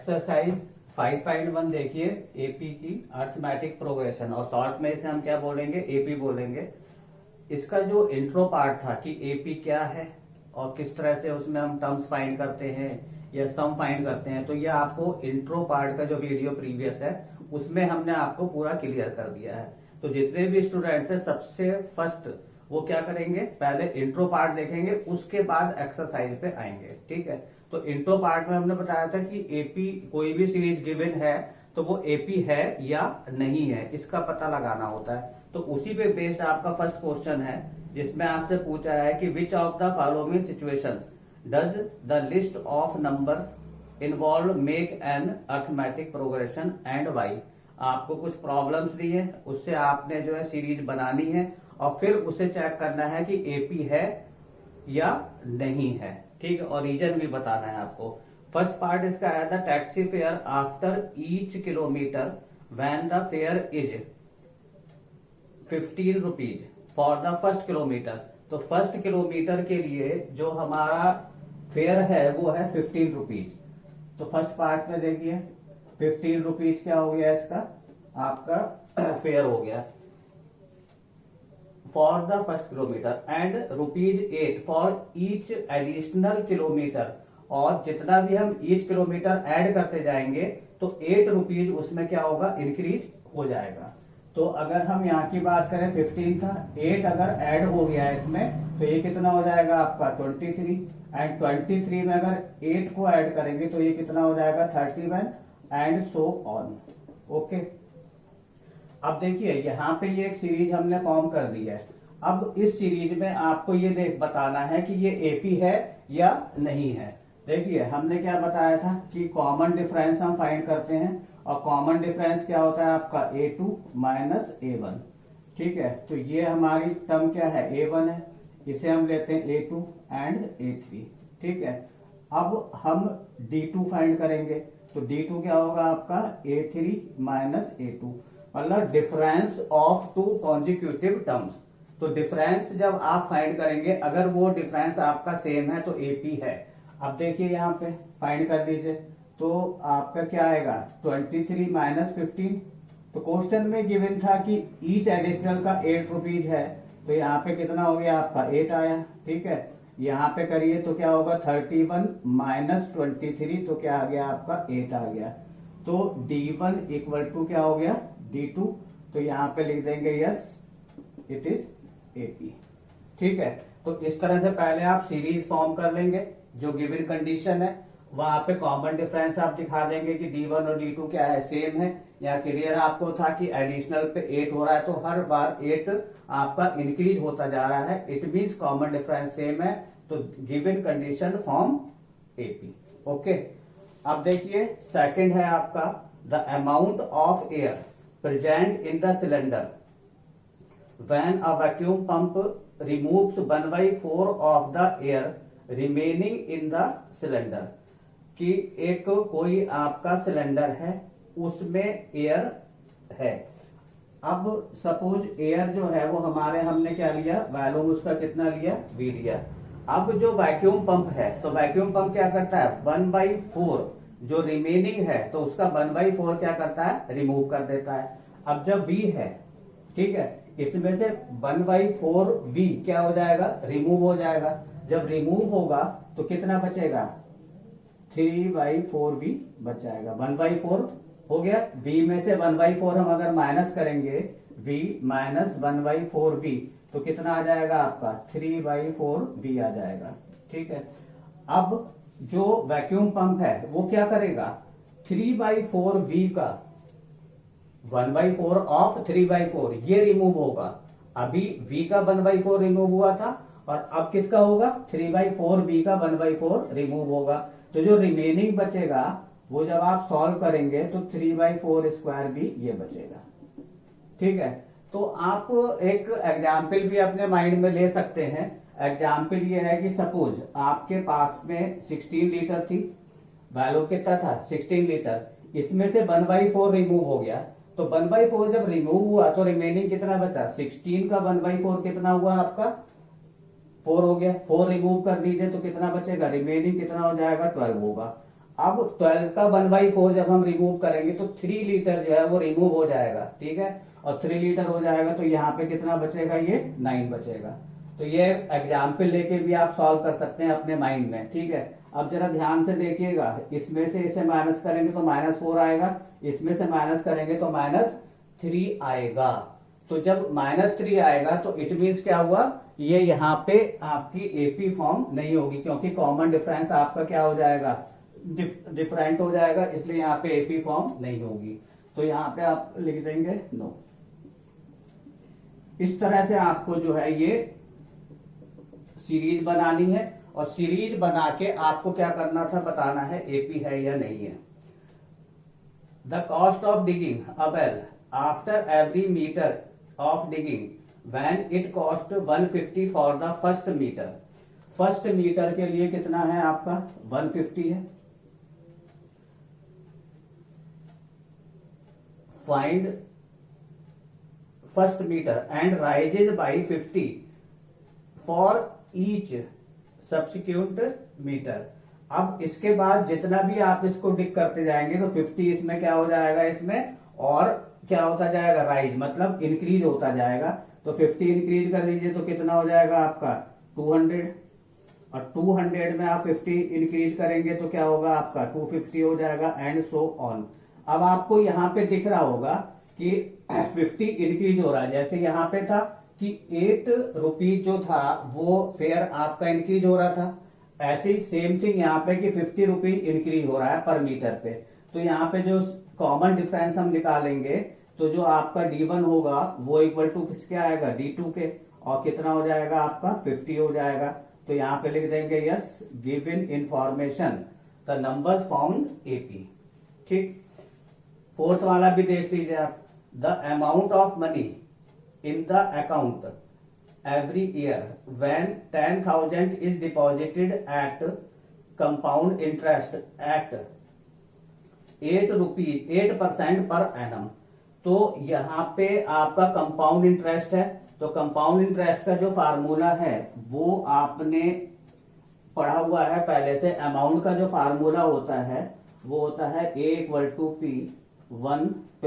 Exercise 5.1 देखिए AP की arithmetic progression, और शॉर्ट में इसे हम क्या बोलेंगे, एपी बोलेंगे। इसका जो इंट्रो पार्ट था कि एपी क्या है और किस तरह से उसमें हम टर्म्स फाइंड करते हैं या सम फाइंड करते हैं, तो ये आपको इंट्रो पार्ट का जो वीडियो प्रीवियस है उसमें हमने आपको पूरा क्लियर कर दिया है। तो जितने भी स्टूडेंट्स हैं सबसे फर्स्ट वो क्या करेंगे, पहले इंट्रो पार्ट देखेंगे, उसके बाद एक्सरसाइज पे आएंगे। ठीक है, तो इंट्रो पार्ट में हमने बताया था कि एपी कोई भी सीरीज गिवन है तो वो एपी है या नहीं है, इसका पता लगाना होता है। तो उसी पे बेस्ड आपका फर्स्ट क्वेश्चन है जिसमें आपसे पूछा है कि which of the following situations does the list of numbers involve make an arithmetic progression and why. आपको कुछ प्रॉब्लम्स दी है, उससे आपने जो है सीरीज बनानी है और फिर उसे चेक करना है कि एपी है या नहीं है। ठीक है, और रीजन भी बताना है आपको। फर्स्ट पार्ट इसका है the taxi fare after each kilometre when the fair is 15 rupees for the first kilometre. तो फर्स्ट किलोमीटर के लिए जो हमारा फेयर है वो है 15 रुपीज। तो फर्स्ट पार्ट में देखिए 15 रुपीज क्या हो गया, इसका आपका फेयर हो गया for the first kilometre and ₹8 for each additional kilometre. और जितना भी हम ईच किलोमीटर ऐड करते जाएंगे तो 8 रुपीज उसमें क्या होगा, इंक्रीज हो जाएगा। तो अगर हम यहाँ की बात करें 15 था, 8 अगर ऐड हो गया है इसमें तो ये कितना हो जाएगा आपका 23, एंड 23 में अगर 8 को ऐड करेंगे तो ये कितना हो जाएगा 31 एंड सो ऑन। ओके, अब देखिए यहाँ पे ये एक सीरीज हमने फॉर्म कर दी है। अब इस सीरीज में आपको ये बताना है कि ये एपी है या नहीं है। देखिए हमने क्या बताया था कि कॉमन डिफरेंस हम फाइंड करते हैं, और कॉमन डिफरेंस क्या होता है आपका A2 माइनस A1। ठीक है, तो ये हमारी टर्म क्या है, A1 है, इसे हम लेते हैं A2 एंड A3। ठीक है, अब हम D2 फाइंड करेंगे, तो D2 क्या होगा आपका A3 माइनस A2, मतलब difference of two consecutive terms. तो डिफरेंस जब आप फाइंड करेंगे, अगर वो डिफरेंस आपका सेम है तो एपी है। अब देखिए यहाँ पे फाइंड कर लीजिए, तो आपका क्या आएगा 23 माइनस 15। तो क्वेश्चन में गिवन था कि ईच एडिशनल का 8 रुपीज है, तो यहाँ पे कितना हो गया आपका 8 आया। ठीक है, यहाँ पे करिए तो क्या होगा 31 माइनस 23, तो क्या आ गया आपका 8 आ गया। तो D1 इक्वल टू क्या हो गया D2, तो यहाँ पे लिख देंगे यस इट इज एपी। ठीक है, तो इस तरह से पहले आप सीरीज फॉर्म कर लेंगे, जो गिवन कंडीशन है वहां पे कॉमन डिफरेंस आप दिखा देंगे कि D1 और D2 क्या है, सेम है। या क्लियर आपको था कि एडिशनल पे 8 हो रहा है तो हर बार 8 आपका इंक्रीज होता जा रहा है, it means common difference same है, तो given condition form AP. Okay, अब देखिए सेकंड है आपका the amount of air present in the cylinder when a vacuum pump removes 1/4 of the air remaining in the cylinder. कि एक कोई आपका सिलेंडर है उसमें एयर है। अब सपोज एयर जो है वो हमारे हमने क्या लिया, वॉल्यूम उसका कितना लिया, V लिया। अब जो वैक्यूम पंप है, तो वैक्यूम पंप क्या करता है 1/4 जो रिमेनिंग है तो उसका 1/4 क्या करता है, रिमूव कर देता है। अब जब V है, ठीक है, इसमें से 1/4 V क्या हो जाएगा, रिमूव हो जाएगा। जब रिमूव होगा तो कितना बचेगा 3/4 V बच जाएगा। 1/4 हो गया, V में से 1/4 हम अगर माइनस करेंगे V माइनस 1/4 V तो कितना आ जाएगा आपका 3/4 V आ जाएगा। ठीक है, अब जो वैक्यूम पंप है वो क्या करेगा 3/4 V का 1/4 ऑफ 3/4 ये रिमूव होगा। अभी V का 1/4 रिमूव हुआ था और अब किसका होगा 3/4 V का 1/4 रिमूव होगा। तो जो रिमेनिंग बचेगा वो जब आप सॉल्व करेंगे तो 3/4 स्क्वायर V ये बचेगा। ठीक है, तो आप एक एग्जाम्पल भी अपने माइंड में ले सकते हैं। एग्जाम्पल ये है कि सपोज आपके पास में 16 लीटर थी, वैल्यू कितना था 16 लीटर, इसमें से 1/4 रिमूव हो गया। तो 1/4 जब रिमूव हुआ तो रिमेनिंग कितना बचा, 16 का 1/4 कितना हुआ आपका 4 हो गया। 4 रिमूव कर दीजिए तो कितना बचेगा, रिमेनिंग कितना हो जाएगा 12 होगा। अब 12 का 1/4 जब हम रिमूव करेंगे तो 3 लीटर जो है वो रिमूव हो जाएगा, ठीक है, और 3 लीटर हो जाएगा तो यहाँ पे कितना बचेगा, ये 9 बचेगा। तो ये एग्जाम्पल लेके भी आप सॉल्व कर सकते हैं अपने माइंड में, ठीक है। अब जरा ध्यान से देखिएगा, इसमें से इसे माइनस करेंगे तो -4 आएगा, इसमें से माइनस करेंगे तो -3 आएगा। तो जब -3 आएगा तो इट मीन्स क्या हुआ, ये यहाँ पे आपकी एपी फॉर्म नहीं होगी, क्योंकि कॉमन डिफरेंस आपका क्या हो जाएगा, डिफरेंट हो जाएगा, इसलिए यहाँ पे एपी फॉर्म नहीं होगी। तो यहाँ पे आप लिख देंगे नो। इस तरह से आपको जो है ये सीरीज बनानी है, और सीरीज बना के आपको क्या करना था, बताना है एपी है या नहीं है। The cost of digging a well after every metre of digging when it cost 150 for the first metre. First metre के लिए कितना है आपका, 150 है। Find first metre and rises by 50 for each subsequent metre. अब इसके बाद जितना भी आप इसको डिग करते जाएंगे तो 50 इसमें क्या हो जाएगा, इसमें और क्या होता जाएगा, राइज मतलब इंक्रीज होता जाएगा। तो 50 इंक्रीज कर दीजिए तो कितना हो जाएगा आपका 200, और 200 में आप 50 इंक्रीज करेंगे तो क्या होगा आपका 250 हो जाएगा, एंड सो ऑन। अब आपको यहाँ पे दिख रहा होगा कि 50 इंक्रीज हो रहा है, जैसे यहाँ पे था कि 8 रुपीज जो था वो फेयर आपका इंक्रीज हो रहा था, ऐसे ही सेम थिंग यहाँ पे कि 50 रुपीज इंक्रीज हो रहा है पर मीटर पे। तो यहाँ पे जो कॉमन डिफरेंस हम निकालेंगे तो जो आपका D1 होगा वो इक्वल टू किसके आएगा, D2 के, और कितना हो जाएगा आपका 50 हो जाएगा। तो यहाँ पे लिख देंगे yes, given information the numbers found AP, ठीक। फोर्थ वाला भी देख लीजिए आप, the amount of money in the account every year when 10,000 is deposited at compound interest at 8% per annum। तो यहाँ पे आपका कंपाउंड इंटरेस्ट है, तो कंपाउंड इंटरेस्ट का जो फार्मूला है वो आपने पढ़ा हुआ है पहले से। अमाउंट का जो फार्मूला होता है वो होता है A = P 1 +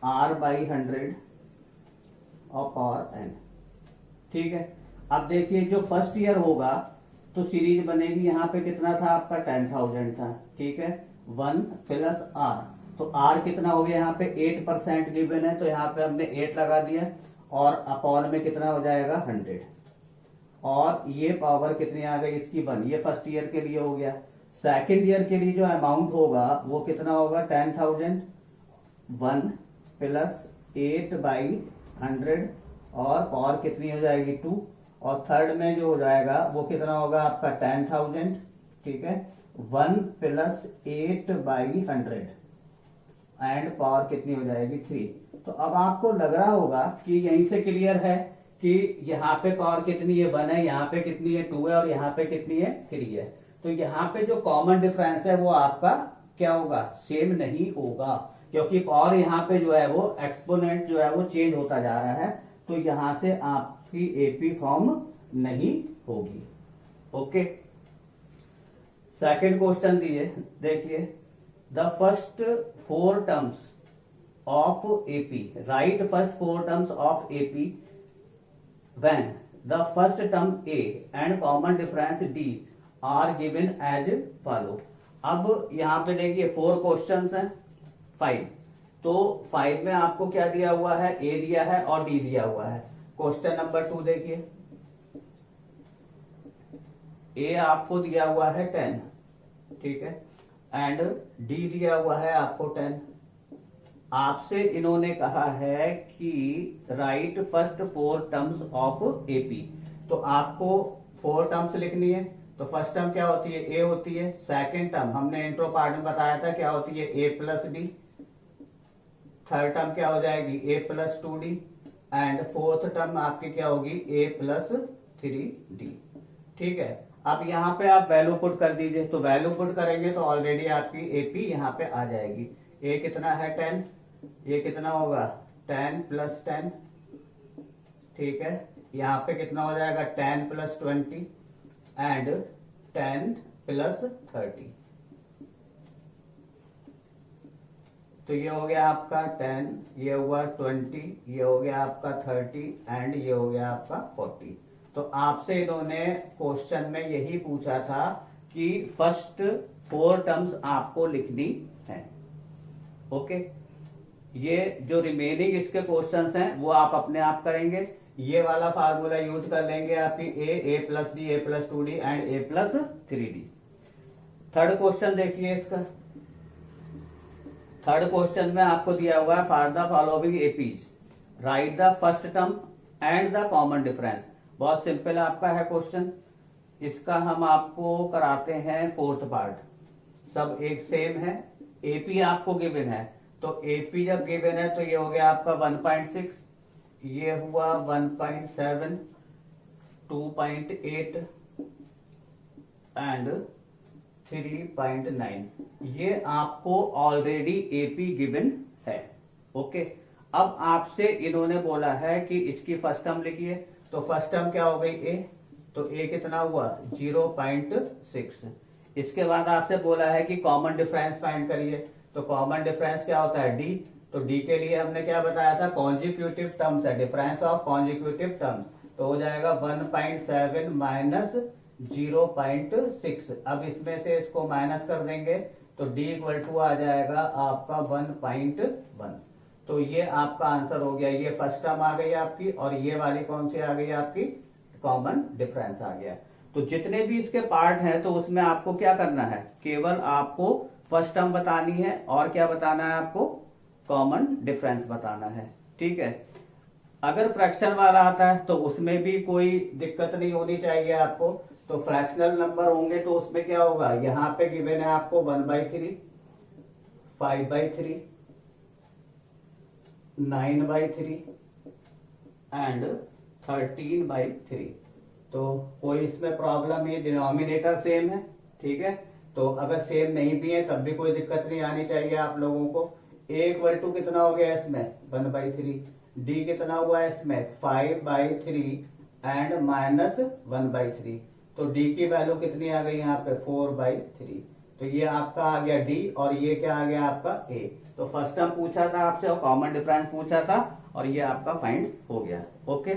R/100 और पावर n, ठीक है। अब देखिए जो फर्स्ट ईयर होगा तो सीरीज बनेगी, यहाँ पे कितना था आपका 10,000 था, ठीक है, 1 + R, तो R कितना हो गया, यहाँ पे 8% गिवन है तो यहाँ पे हमने 8 लगा दिया, और अपॉन में कितना हो जाएगा 100, और ये पावर कितनी आ गई इसकी 1। ये फर्स्ट ईयर के लिए हो गया। सेकेंड ईयर के लिए जो अमाउंट होगा वो कितना होगा 10,000, 1 + 8/100, और पावर कितनी हो जाएगी 2, और थर्ड में जो हो जाएगा वो कितना होगा आपका 10,000, ठीक है, 1 + 8/100, एंड पावर कितनी हो जाएगी 3। तो अब आपको लग रहा होगा कि यहीं से क्लियर है कि यहाँ पे पावर कितनी है 1 है, यहाँ पे कितनी है 2 है, और यहाँ पे कितनी है 3 है। तो यहाँ पे जो कॉमन डिफरेंस है वो आपका क्या होगा, सेम नहीं होगा, क्योंकि पावर यहाँ पे जो है वो एक्सपोनेंट जो है वो चेंज होता जा रहा है, तो यहां से आपकी एपी फॉर्म नहीं होगी। ओके, सेकंड क्वेश्चन दिए, देखिए, the first 4 terms of AP, right first 4 terms of AP when the first term A and common difference D are given as follow. अब यहां पे देखिए 4 क्वेश्चंस हैं, 5, तो 5 में आपको क्या दिया हुआ है, ए दिया है और डी दिया हुआ है। क्वेश्चन नंबर 2 देखिए, ए आपको दिया हुआ है 10, ठीक है, एंड डी दिया हुआ है आपको 10। आपसे इन्होंने कहा है कि right first 4 terms of AP, तो आपको 4 टर्म्स लिखनी है। तो फर्स्ट टर्म क्या होती है, ए होती है। सेकेंड टर्म हमने इंट्रो पार्ट में बताया था क्या होती है, ए + डी। थर्ड टर्म क्या हो जाएगी, a + 2d, and fourth term आपकी क्या होगी, a + 3d, ठीक है। अब यहाँ पे आप वैल्यू पुट कर दीजिए, तो वैल्यू पुट करेंगे तो ऑलरेडी आपकी एपी यहाँ पे आ जाएगी। a कितना है 10, ये कितना होगा 10 + 10, ठीक है, यहाँ पे कितना हो जाएगा 10 + 20 एंड 10 + 30, तो ये हो गया आपका 10, ये हुआ 20, ये हो गया आपका 30 एंड ये हो गया आपका 40। तो आपसे इन्होंने क्वेश्चन में यही पूछा था कि फर्स्ट 4 टर्म्स आपको लिखनी है। ओके, ये जो रिमेनिंग इसके क्वेश्चंस हैं वो आप अपने आप करेंगे। ये वाला फार्मूला यूज कर लेंगे आपकी A plus D, A plus 2d and A plus 3d। Third question देखिए इसका। थर्ड क्वेश्चन में आपको दिया हुआ है for the following APs write the first term and the common difference. बहुत सिंपल आपका है क्वेश्चन। इसका हम आपको कराते हैं फोर्थ पार्ट। सब एक सेम है। एपी आपको गिवन है, तो एपी जब गिवन है तो ये हो गया आपका 1.6, ये हुआ 1.7, 2.8 एंड 3.9। ये आपको ऑलरेडी एपी गिवन है। ओके, अब आपसे इन्होंने बोला है कि इसकी फर्स्ट टर्म लिखिए। तो फर्स्ट टर्म क्या हो गई ए, तो ए कितना हुआ 0.6। इसके बाद आपसे बोला है कि कॉमन डिफरेंस फाइंड करिए। तो कॉमन डिफरेंस क्या होता है डी। तो डी के लिए हमने क्या बताया था, कॉन्जिक्यूटिव टर्म्स है, डिफरेंस ऑफ कॉन्जिक्यूटिव टर्म्स। तो हो जाएगा 1.7 माइनस 0.6। अब इसमें से इसको माइनस कर देंगे तो डी इक्वल टू आ जाएगा आपका 1.1। तो ये आपका आंसर हो गया। ये फर्स्ट टर्म आ गई आपकी और ये वाली कौन सी आ गई आपकी, कॉमन डिफरेंस आ गया। तो जितने भी इसके पार्ट हैं तो उसमें आपको क्या करना है, केवल आपको फर्स्ट टर्म बतानी है और क्या बताना है आपको, कॉमन डिफरेंस बताना है। ठीक है, अगर फ्रैक्शन वाला आता है तो उसमें भी कोई दिक्कत नहीं होनी चाहिए आपको। तो फ्रैक्शनल नंबर होंगे तो उसमें क्या होगा, यहां पे गिवन है आपको 1/3, 5/3, 9/3 एंड 13/3। तो कोई इसमें प्रॉब्लम नहीं, डिनोमिनेटर सेम है। ठीक है, तो अगर सेम नहीं भी है तब भी कोई दिक्कत नहीं आनी चाहिए आप लोगों को। ए इक्वल टू कितना हो गया इसमें 1/3, डी कितना हुआ है इसमें 5/3 एंड माइनस 1/3। तो डी की वैल्यू कितनी आ गई यहाँ पे 4/3। तो ये आपका आ गया डी और ये क्या आ गया आपका ए। तो फर्स्ट टर्म पूछा था आपसे और कॉमन डिफरेंस पूछा था और ये आपका फाइंड हो गया। ओके।